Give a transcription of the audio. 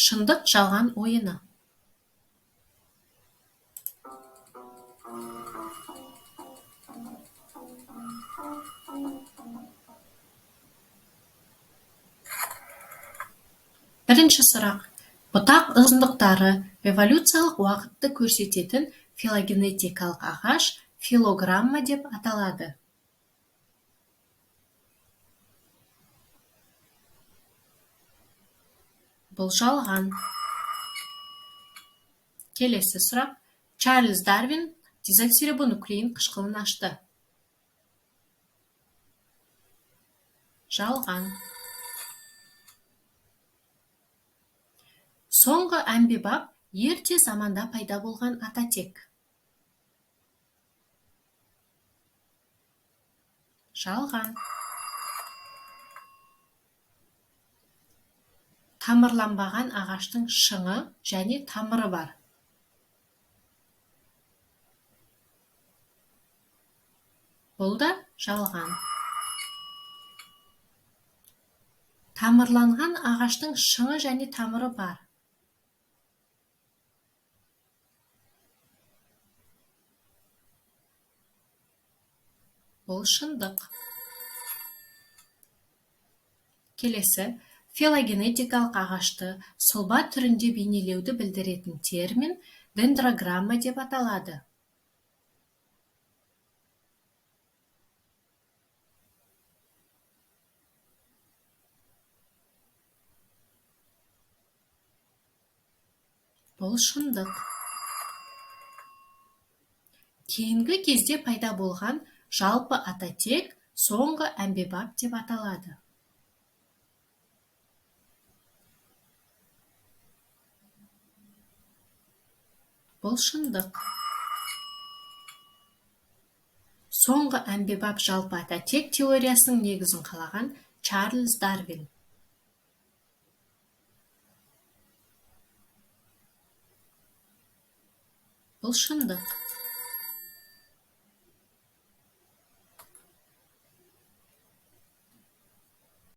Шындық жалған ойыны. Бірінші сұрақ. Бұтақ ұзындықтары эволюциялық уақытты көрсететін филогенетикалық ағаш филограмма деп аталады. Бұл жалған. Келесі сұрақ. Чарльз Дарвин дезоксирибонуклеин қышқылын ашты. Жалған. Соңғы әмбебап ерте заманда пайда болған ататек. Жалған. Тамырланбаған ағаштың шыңы және тамыры бар. Бұл да жалған. Тамырланған ағаштың шыңы және тамыры бар. Бұл шындық. Келесі, филогенетикалық ағашты сұлба түрінде бейнелеуді білдіретін термин дендрограмма деп аталады. Бұл шындық. Кейінгі кезде пайда болған жалпы ататек соңғы әмбебап деп аталады. Бұл шындық. Соңғы әмбебап жалпы ататек теориясының негізін қалаған Чарльз Дарвин. Бұл шындық.